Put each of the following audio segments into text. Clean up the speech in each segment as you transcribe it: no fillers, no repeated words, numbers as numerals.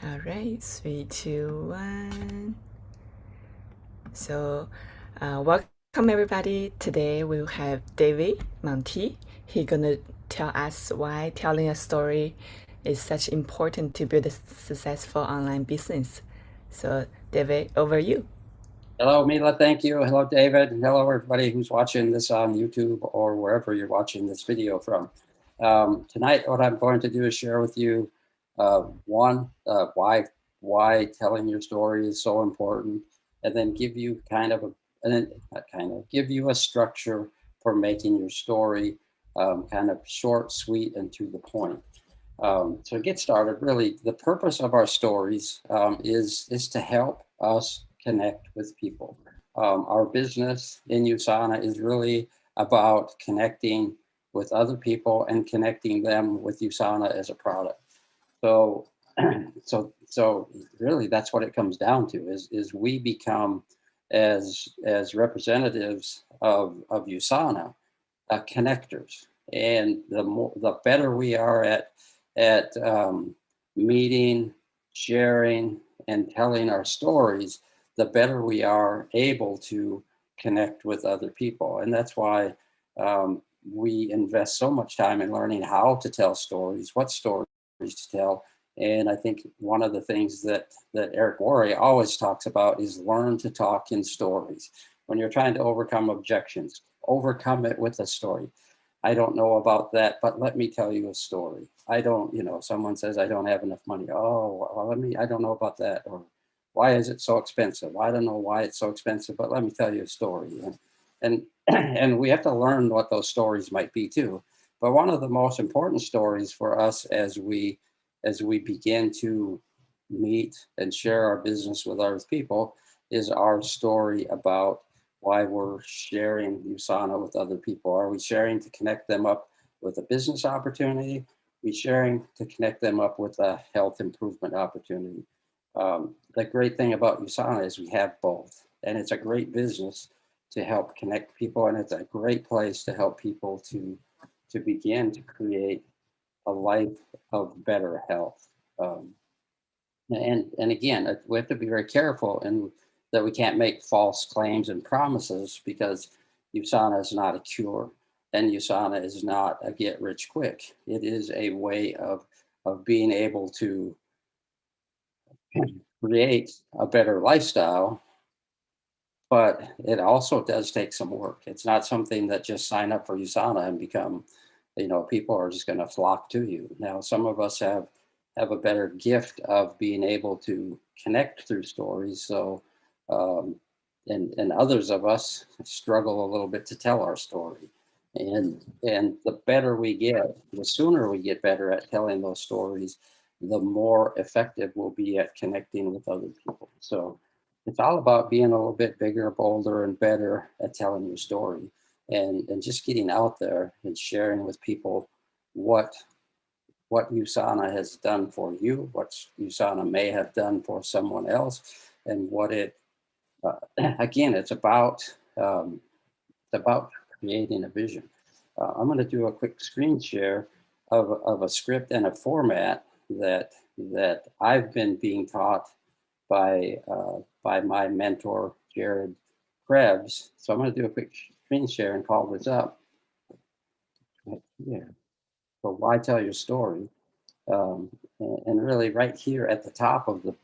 All right, three, two, one. So, welcome everybody. Today we will have David Monty. He gonna tell us why telling a story is such important to build a successful online business. So, David, over you. Hello, Mila. Thank you. Hello, David. And hello, everybody who's watching this on YouTube or wherever you're watching this video from. Tonight, what I'm going to do is share with you why telling your story is so important, and then give you and then not kind of give you a structure for making your story kind of short, sweet, and to the point. So to get started, really, the purpose of our stories is to help us connect with people. Our business in USANA is really about connecting with other people and connecting them with USANA as a product. So, so really, that's what it comes down to: is we become as representatives of USANA, connectors, and the better we are at meeting, sharing, and telling our stories, the better we are able to connect with other people. And that's why we invest so much time in learning how to tell stories, what stories to tell. And I think one of the things that Eric Worre always talks about is learn to talk in stories. When you're trying to overcome objections, overcome it with a story. I don't know about that, but let me tell you a story. I don't, someone says I don't have enough money. Oh, well, I don't know about that. Or why is it so expensive? I don't know why it's so expensive, but let me tell you a story. And, and we have to learn what those stories might be too. But one of the most important stories for us as we begin to meet and share our business with other people is our story about why we're sharing USANA with other people. Are we sharing to connect them up with a business opportunity? Are we sharing to connect them up with a health improvement opportunity? The great thing about USANA is we have both, and it's a great business to help connect people, and it's a great place to help people to begin to create a life of better health. Um, and again, we have to be very careful and that we can't make false claims and promises, because USANA is not a cure and USANA is not a get rich quick. It is a way of being able to create a better lifestyle, but it also does take some work. It's not something that just sign up for USANA and become, people are just going to flock to you. Now, some of us have a better gift of being able to connect through stories. So, um, and others of us struggle a little bit to tell our story. And the better we get, the sooner we get better at telling those stories, the more effective we'll be at connecting with other people. So it's all about being a little bit bigger, bolder, and better at telling your story, and just getting out there and sharing with people what what USANA has done for you, what USANA may have done for someone else, and what it again, it's about creating a vision. I'm going to do a quick screen share of a script and a format that I've been being taught by my mentor Jared Krebs. So I'm going to do a quick screen share and call this up right here. So why tell your story? And really, right here at the top of the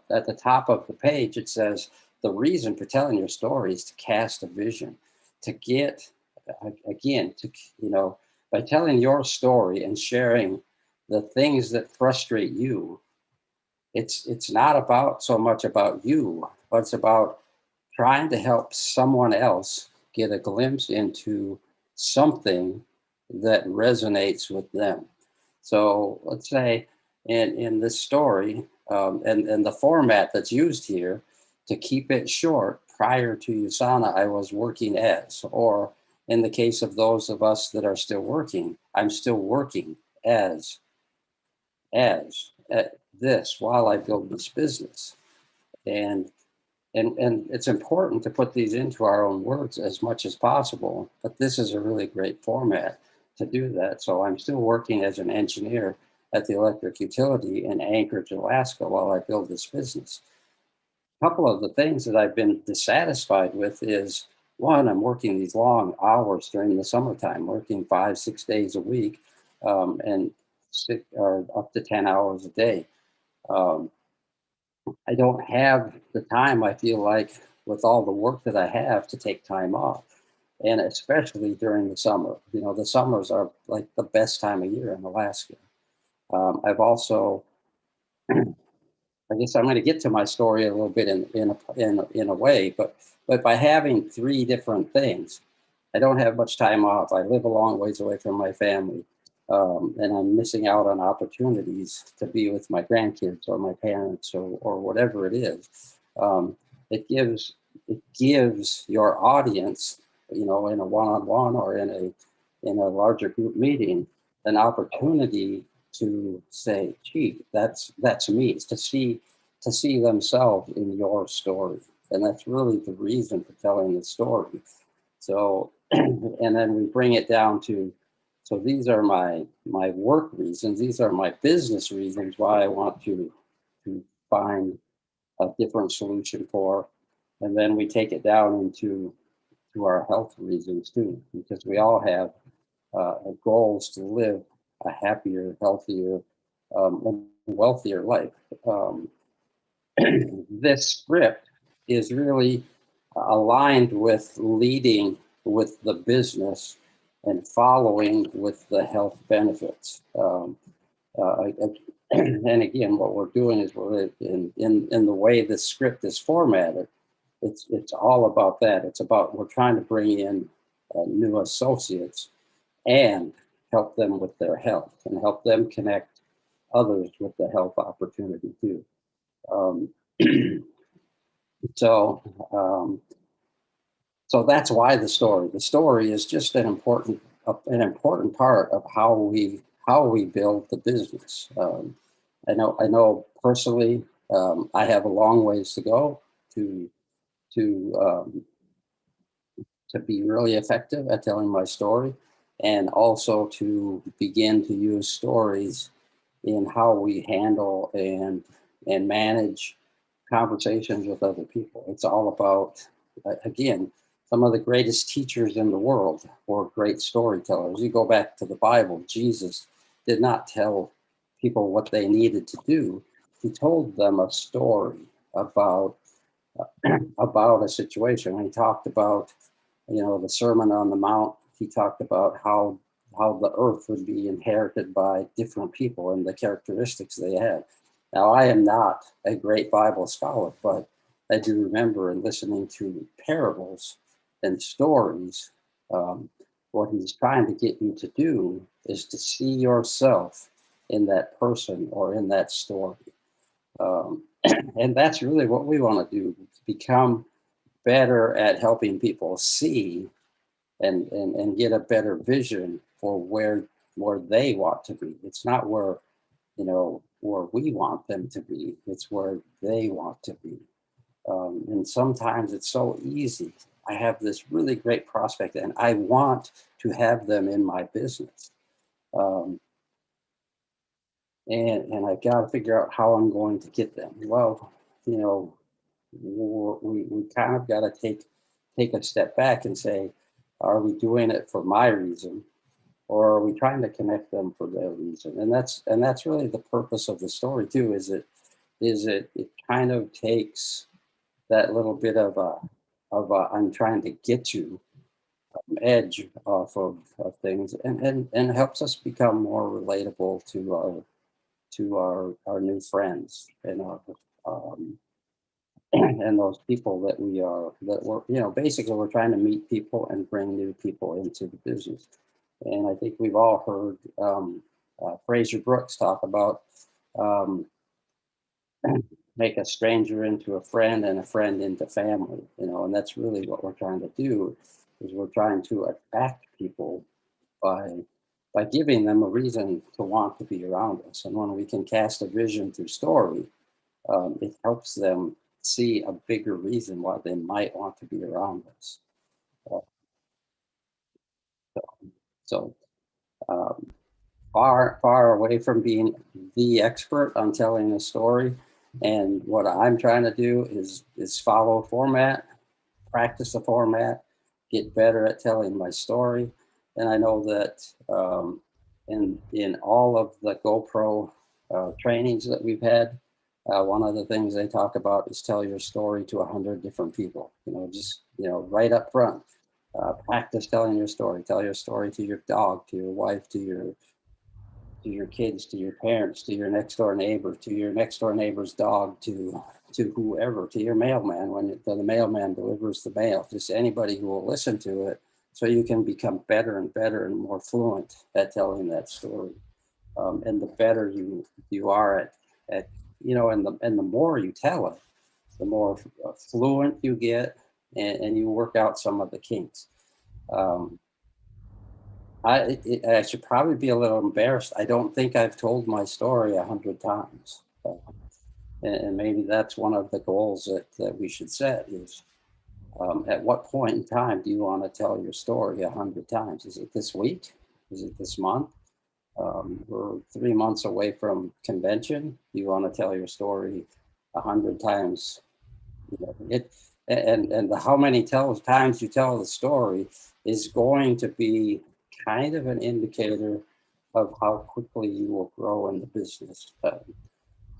at the top of the page, it says the reason for telling your story is to cast a vision, to get again to by telling your story and sharing the things that frustrate you. It's not about so much about you, but it's about trying to help someone else get a glimpse into something that resonates with them. So let's say in this story, and the format that's used here, to keep it short, prior to USANA, I was working as, or in the case of those of us that are still working, I'm still working as, at this while I build this business. And and it's important to put these into our own words as much as possible, but this is a really great format to do that. So I'm still working as an engineer at the electric utility in Anchorage, Alaska, while I build this business. A couple of the things that I've been dissatisfied with is one, I'm working these long hours during the summertime, working 5, 6 days a week, and or up to 10 hours a day. Um, I don't have the time, I feel like, with all the work that I have to take time off. And especially during the summer. You know, the summers are like the best time of year in Alaska. I've also, I guess I'm going to get to my story a little bit in a way, but by having three different things, I don't have much time off. I live a long ways away from my family, and I'm missing out on opportunities to be with my grandkids or my parents or whatever it is. Um, it gives it gives your audience, you know, in a one-on-one or in a larger group meeting, an opportunity to say, "Gee, that's me." It's to see themselves in your story, and that's really the reason for telling the story. So, and then we bring it down to, so these are my work reasons. These are my business reasons why I want to find a different solution for, and then we take it down into to our health reasons too, because we all have goals to live a happier, healthier, and wealthier life. Um, this script is really aligned with leading with the business and following with the health benefits. And again, what we're doing is we're in the way the script is formatted. It's all about that. It's about we're trying to bring in new associates and help them with their health and help them connect others with the health opportunity too. Um, so um, so that's why the story. The story is just an important part of how we build the business. I know personally, I have a long ways to go to to um, to be really effective at telling my story, and also to begin to use stories in how we handle and manage conversations with other people. It's all about, again, some of the greatest teachers in the world were great storytellers. You go back to the Bible, Jesus did not tell people what they needed to do. He told them a story about about a situation. He talked about, you know, the Sermon on the Mount. He talked about how the earth would be inherited by different people and the characteristics they had. Now, I am not a great Bible scholar, but I do remember in listening to parables and stories, um, what he's trying to get you to do is to see yourself in that person or in that story. Um, and that's really what we want to do, become better at helping people see and get a better vision for where they want to be. It's not where, you know, where we want them to be. It's where they want to be. And sometimes it's so easy. I have this really great prospect and I want to have them in my business. Um, and I've got to figure out how I'm going to get them. Well, you know, we kind of got to take a step back and say, are we doing it for my reason, or are we trying to connect them for their reason? And that's really the purpose of the story too. It kind of takes that little bit of a I'm trying to get you edge off of things, and helps us become more relatable to our new friends and our um, and those people that we're, you know, basically we're trying to meet people and bring new people into the business. And I think we've all heard Fraser Brooks talk about um, make a stranger into a friend and a friend into family, you know, and that's really what we're trying to do, is we're trying to attract people by giving them a reason to want to be around us. And when we can cast a vision through story, it helps them see a bigger reason why they might want to be around us. Uh, so, um, far away from being the expert on telling a story. And what I'm trying to do is follow a format, practice a format, get better at telling my story. And I know that in all of the GoPro trainings that we've had, one of the things they talk about is tell your story to 100 different people. Just right up front, practice telling your story. Tell your story to your dog, to your wife, to your kids, to your parents, to your next door neighbor, to your next door neighbor's dog, to whoever, to your mailman when the mailman delivers the mail, just anybody who will listen to it, so you can become better and better and more fluent at telling that story. And the better you are at and the more you tell it, the more fluent you get, and you work out some of the kinks. Um, I should probably be a little embarrassed. I don't think I've told my story 100 times. And maybe that's one of the goals that we should set is at what point in time do you want to tell your story 100 times? Is it this week? Is it this month? We're 3 months away from convention. Do you want to tell your story 100 times? How many times you tell the story is going to be kind of an indicator of how quickly you will grow in the business. So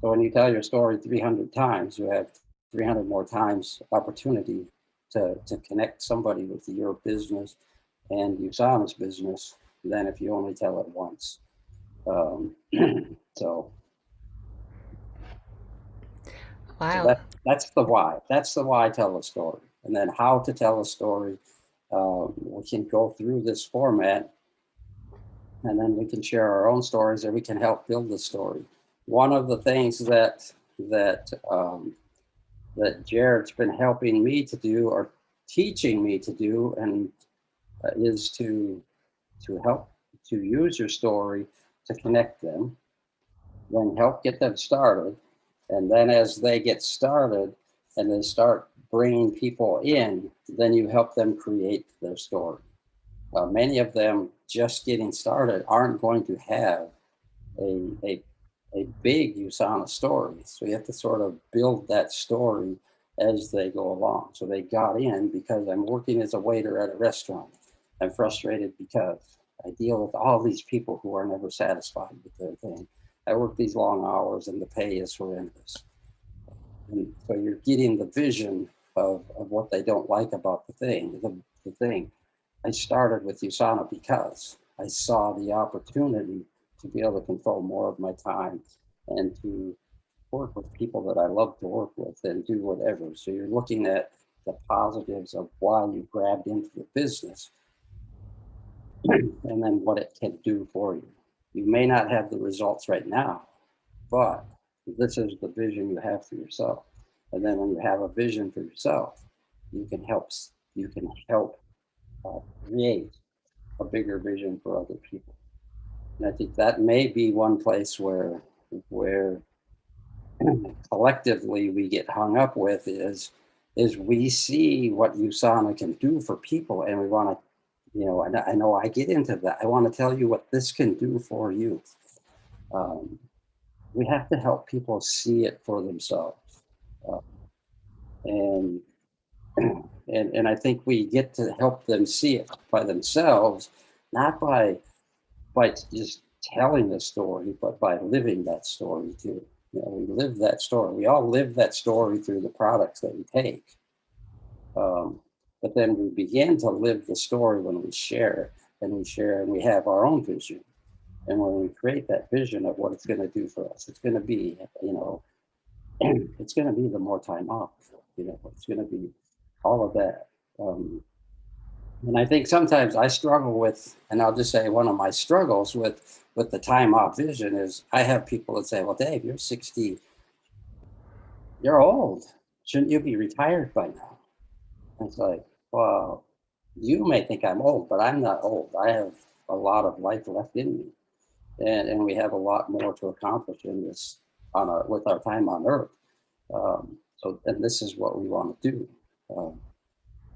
when you tell your story 300 times, you have 300 more times opportunity to connect somebody with your business and USANA's business than if you only tell it once. So Wow. that's the why. That's the why I tell a story. And then how to tell a story. We can go through this format, and then we can share our own stories, or we can help build the story. One of the things that Jared's been helping me to do, or teaching me to do, and is to help to use your story to connect them, then help get them started, and then as they get started and they start bringing people in, then you help them create their story. Many of them just getting started aren't going to have a, a, a big USANA story. So you have to sort of build that story as they go along. So they got in because I'm working as a waiter at a restaurant. I'm frustrated because I deal with all these people who are never satisfied with their thing. I work these long hours and the pay is horrendous. And so you're getting the vision of what they don't like about the thing. The thing. I started with USANA because I saw the opportunity to be able to control more of my time and to work with people that I love to work with and do whatever. So you're looking at the positives of why you grabbed into the business and then what it can do for you. You may not have the results right now, but this is the vision you have for yourself. And then when you have a vision for yourself, you can help create a bigger vision for other people. And I think that may be one place where collectively we get hung up with is we see what USANA can do for people, and we want to, and I know I get into that. I want to tell you what this can do for you. Um, we have to help people see it for themselves, uh, and and I think we get to help them see it by themselves, not by just telling the story, but by living that story too. We live that story. We all live that story through the products that we take. But then we begin to live the story when we share, and we have our own vision. And when we create that vision of what it's going to do for us, it's going to be, it's going to be the more time off. It's going to be all of that. And I think sometimes I struggle with, and I'll just say one of my struggles with the time off vision is I have people that say, "Well, Dave, you're 60, you're old. Shouldn't you be retired by now?" And it's like, well, you may think I'm old, but I'm not old. I have a lot of life left in me, and we have a lot more to accomplish in this with our time on Earth. And this is what we want to do.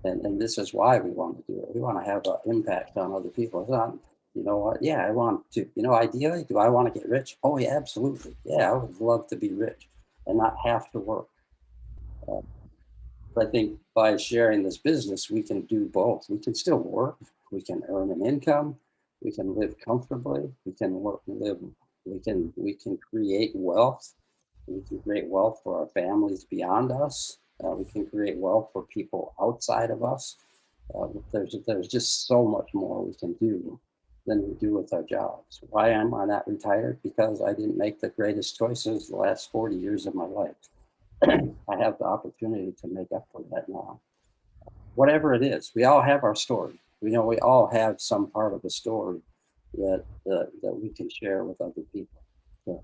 And this is why we want to do it. We want to have an impact on other people. You know what? Yeah, I want to, ideally, do I want to get rich? Oh, yeah, absolutely. Yeah, I would love to be rich and not have to work. Uh, but I think by sharing this business, we can do both. We can still work, we can earn an income, we can live comfortably, we can work, live, we can create wealth. We can create wealth for our families beyond us. We can create wealth for people outside of us. There's just so much more we can do than we do with our jobs. Why am I not retired? Because I didn't make the greatest choices the last 40 years of my life. I have the opportunity to make up for that now. Whatever it is, we all have our story. We all have some part of the story that we can share with other people. So,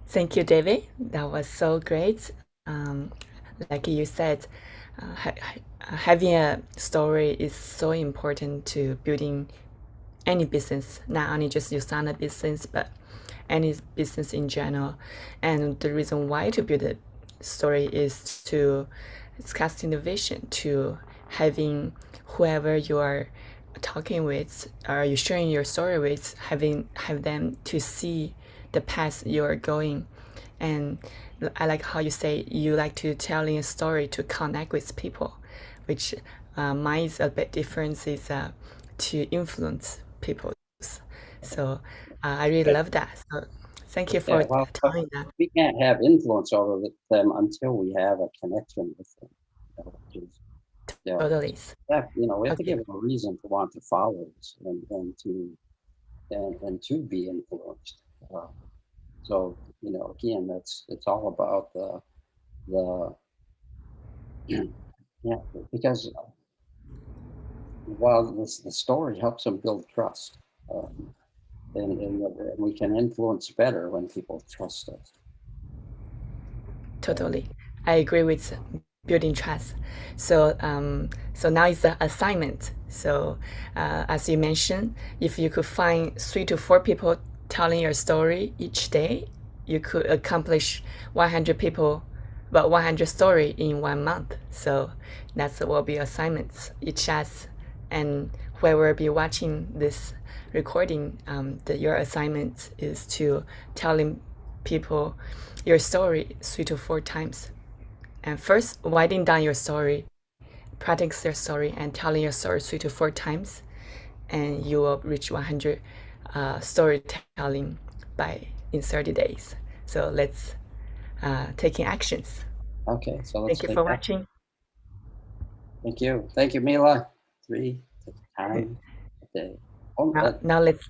Thank you, David. That was so great. Um, like you said, having a story is so important to building any business, not only just Usana business, but any business in general. And the reason why to build a story is to it's casting the vision to having whoever you are talking with or you sharing your story with, have them to see the path you're going. And I like how you say you like to telling a story to connect with people, which mine is a bit different. Is to influence people. So I really okay. love that. So thank you Yeah, for well, telling that. we can't have influence over them until we have a connection with them. Which is, yeah, Totally. we have to Okay. give them a reason to want to follow us and to be influenced. Uh, so again, it's all about the yeah, because while the story helps them build trust, um, and we can influence better when people trust us. Um, Totally. I agree with building trust. So now it's the assignment. So as you mentioned, if you could find 3 to 4 people telling your story each day, you could accomplish 100 people, but 100 story in 1 month. So that will be assignments each us, and whoever will be watching this recording, your assignment is to telling people your story 3 to 4 times. And first, writing down your story, practice your story, and telling your story 3 to 4 times, and you will reach 100 storytelling by in 30 days. So let's taking actions. okay, so let's Thank you take for action. watching. Thank you, Mila. 3 time a day. Oh, Now let's